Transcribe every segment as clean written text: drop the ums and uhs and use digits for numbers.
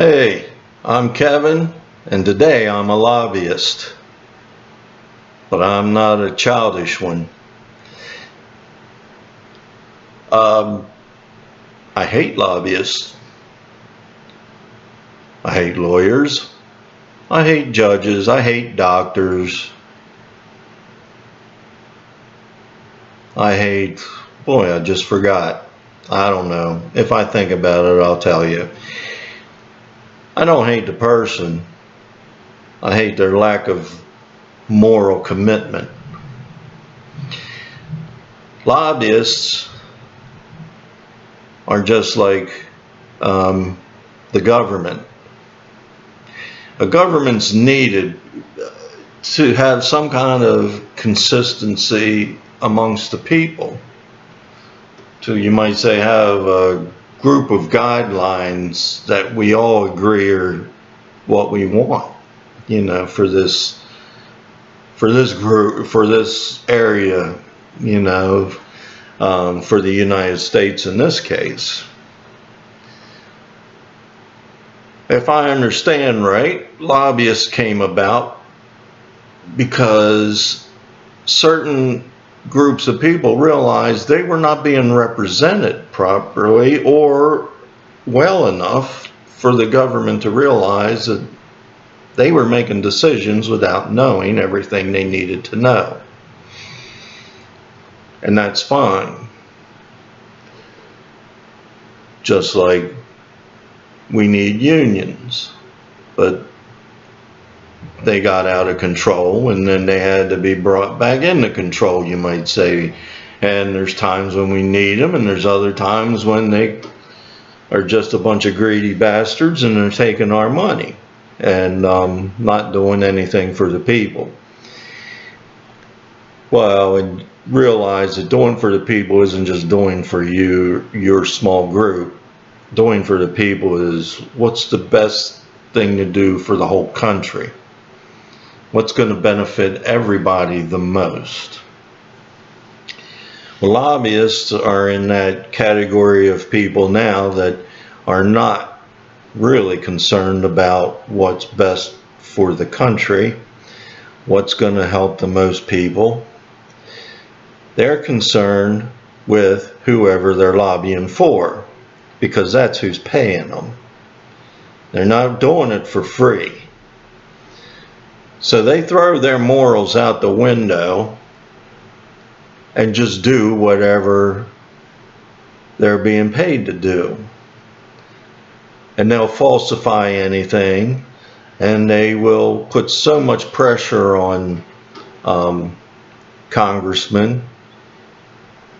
Hey, I'm Kevin, and today I'm a lobbyist, but I'm not a childish one. Um, I hate lobbyists. I hate lawyers. I hate judges. I hate doctors. Boy, I just forgot. I don't know. If I think about it, I'll tell you. I don't hate the person. I hate their lack of moral commitment. Lobbyists are just like the government. A government's needed to have some kind of consistency amongst the people. To, you might say, have a group of guidelines that we all agree are what we want, for this group, for this area, for the United States in this case. If I understand right, lobbyists came about because certain groups of people realized they were not being represented properly or well enough for the government to realize that they were making decisions without knowing everything they needed to know. And that's fine. Just like we need unions, but they got out of control and then they had to be brought back into control, you might say. And there's times when we need them, and there's other times when they are just a bunch of greedy bastards and they're taking our money and not doing anything for the people. Well, and realize that doing for the people isn't just doing for you, your small group. Doing for the people is what's the best thing to do for the whole country. What's going to benefit everybody the most. Well, lobbyists are in that category of people now that are not really concerned about what's best for the country, what's going to help the most people. They're concerned with whoever they're lobbying for, because that's who's paying them. They're not doing it for free. So they throw their morals out the window and just do whatever they're being paid to do. And they'll falsify anything, and they will put so much pressure on congressmen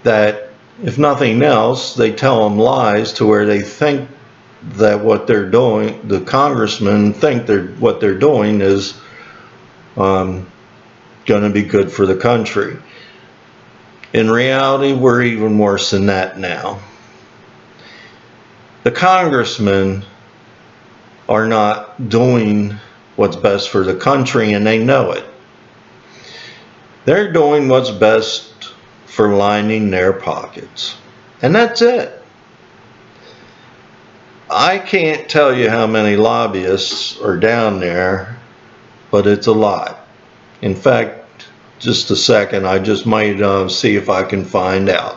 that, if nothing else, they tell them lies to where they think that what they're doing, the congressmen think what they're doing is going to be good for the country. In reality, we're even worse than that now. The congressmen are not doing what's best for the country, and they know it. They're doing what's best for lining their pockets. And that's it. I can't tell you how many lobbyists are down there, but it's a lot. In fact, just a second, I just might see if I can find out.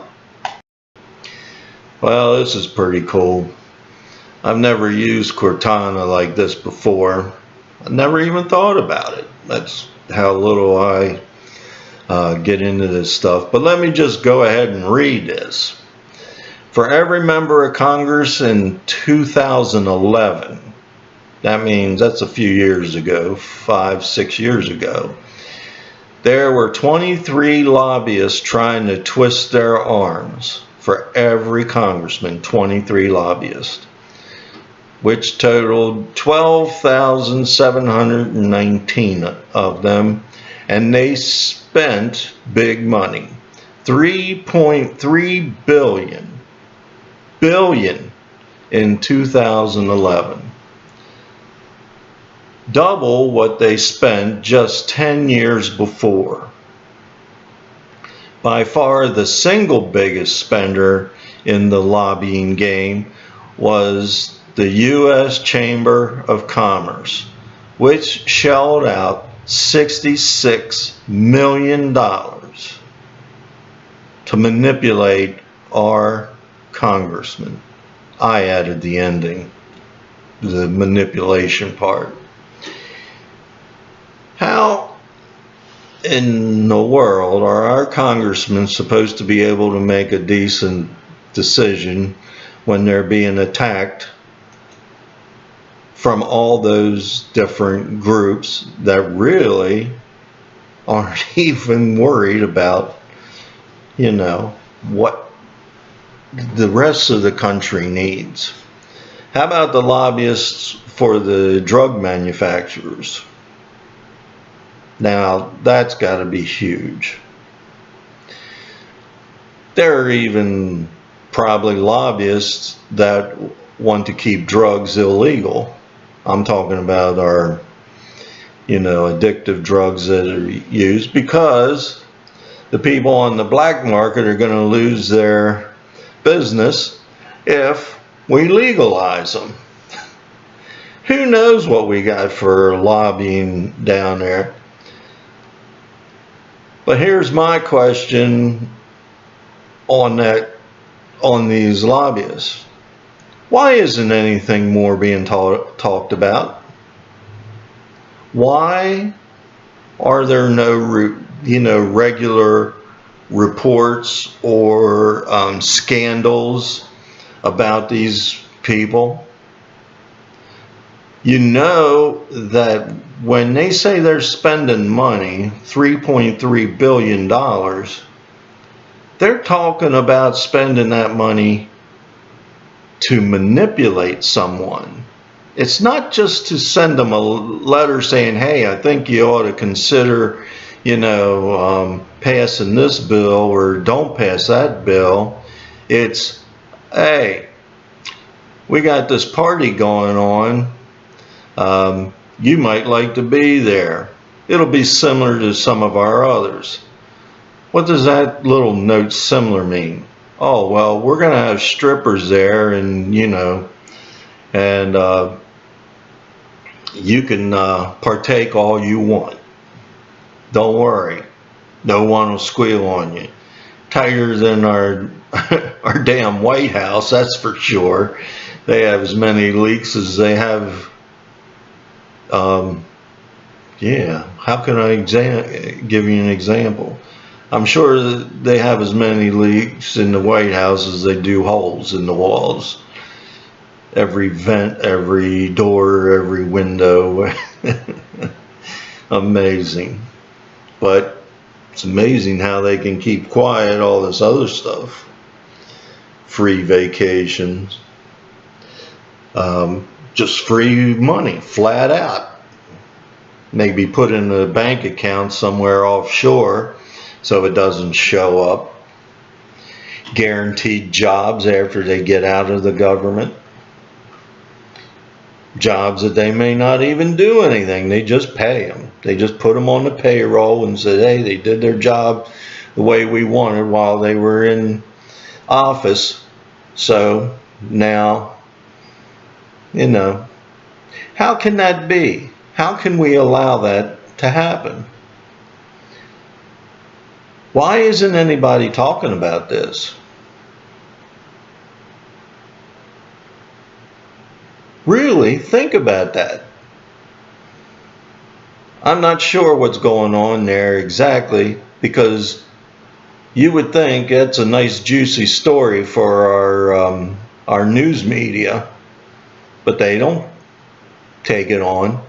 Well, this is pretty cool. I've never used Cortana like this before. I never even thought about it. That's how little I get into this stuff. But let me just go ahead and read this. For every member of Congress in 2011, that means that's a few years ago, 5-6 years ago, there were 23 lobbyists trying to twist their arms. For every congressman, 23 lobbyists, which totaled 12,719 of them, and they spent big money, 3.3 billion in 2011, double what they spent just 10 years before. By far the single biggest spender in the lobbying game was the U.S. Chamber of Commerce, which shelled out $66 million to manipulate our congressman. I added the ending, the manipulation part. How in the world are our congressmen supposed to be able to make a decent decision when they're being attacked from all those different groups that really aren't even worried about, you know, what the rest of the country needs? How about the lobbyists for the drug manufacturers? Now, that's got to be huge. There are even probably lobbyists that want to keep drugs illegal. I'm talking about our, you know, addictive drugs that are used, because the people on the black market are going to lose their business if we legalize them. Who knows what we got for lobbying down there? But here's my question on these lobbyists. Why isn't anything more being talked about? Why are there no, regular reports or scandals about these people? You know that when they say they're spending money, $3.3 billion, they're talking about spending that money to manipulate someone. It's not just to send them a letter saying, hey, I think you ought to consider, passing this bill, or don't pass that bill. It's, hey, we got this party going on. You might like to be there. It'll be similar to some of our others. What does that little note similar mean? Oh, well, we're going to have strippers there, and, you can partake all you want. Don't worry. No one will squeal on you. Tighter than our damn White House, that's for sure. They have as many leaks as they have. How can I give you an example? I'm sure that they have as many leaks in the White House as they do holes in the walls. Every vent, every door, every window. Amazing. But it's amazing how they can keep quiet all this other stuff. Free vacations. Just free money, flat out. Maybe put in a bank account somewhere offshore so it doesn't show up. Guaranteed jobs after they get out of the government. Jobs that they may not even do anything. They just pay them. They just put them on the payroll and say, hey, they did their job the way we wanted while they were in office. So now, how can that be? How can we allow that to happen? Why isn't anybody talking about this? Really, think about that. I'm not sure what's going on there exactly, because you would think it's a nice juicy story for our news media, but they don't take it on.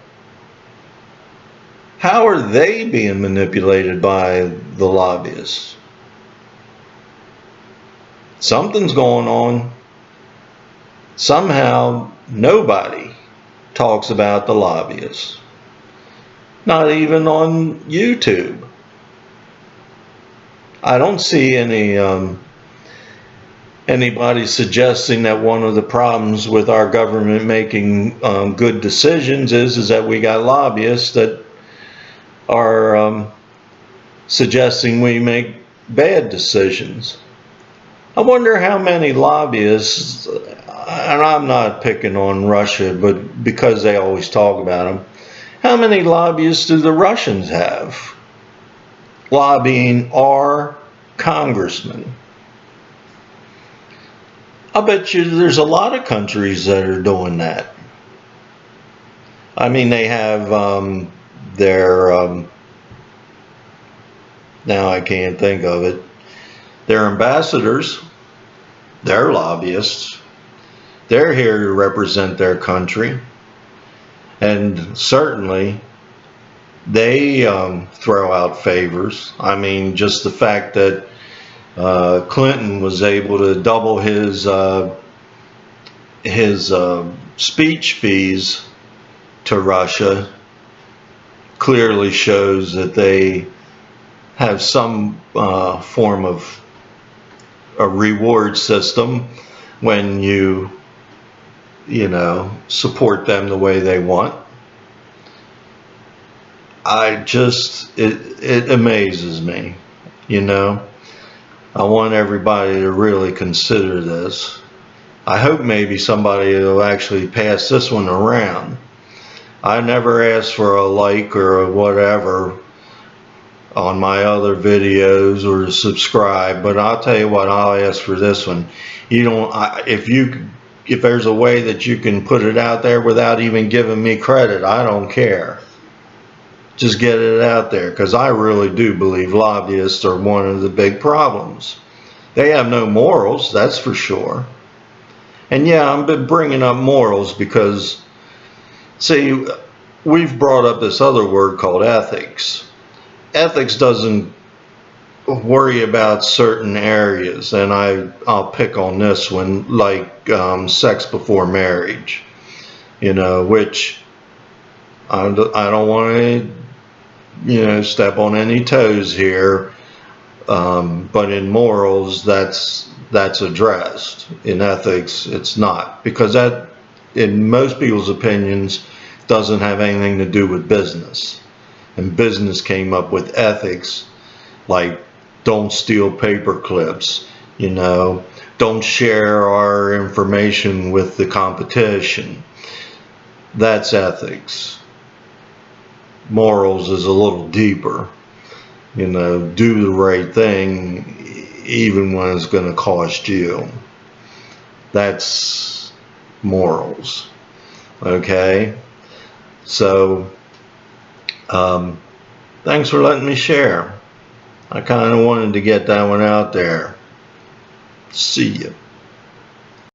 How are they being manipulated by the lobbyists? Something's going on. Somehow nobody talks about the lobbyists. Not even on YouTube. I don't see anybody suggesting that one of the problems with our government making good decisions is that we got lobbyists that are suggesting we make bad decisions. I wonder how many lobbyists, and I'm not picking on Russia, but because they always talk about them, how many lobbyists do the Russians have lobbying our congressmen? I bet you there's a lot of countries that are doing that. I mean, they have their, now I can't think of it, their ambassadors, they're lobbyists. They're here to represent their country. And certainly they throw out favors. I mean, just the fact that Clinton was able to double his speech fees to Russia clearly shows that they have some form of a reward system when you support them the way they want. It amazes me, I want everybody to really consider this. I hope maybe somebody will actually pass this one around. I never asked for a like or whatever on my other videos or to subscribe, but I'll tell you what, I'll ask for this one. If there's a way that you can put it out there without even giving me credit, I don't care. Just get it out there, because I really do believe lobbyists are one of the big problems. They have no morals, that's for sure. And yeah, I've been bringing up morals because, see, we've brought up this other word called ethics. Ethics doesn't worry about certain areas, and I'll pick on this one, like sex before marriage, which I don't want to step on any toes here, but in morals that's addressed. In ethics it's not, because that, in most people's opinions, doesn't have anything to do with business. And business came up with ethics, like don't steal paper clips, don't share our information with the competition. That's ethics. Morals is a little deeper. Do the right thing even when it's going to cost you. That's morals. Okay? So, thanks for letting me share. I kind of wanted to get that one out there. See ya.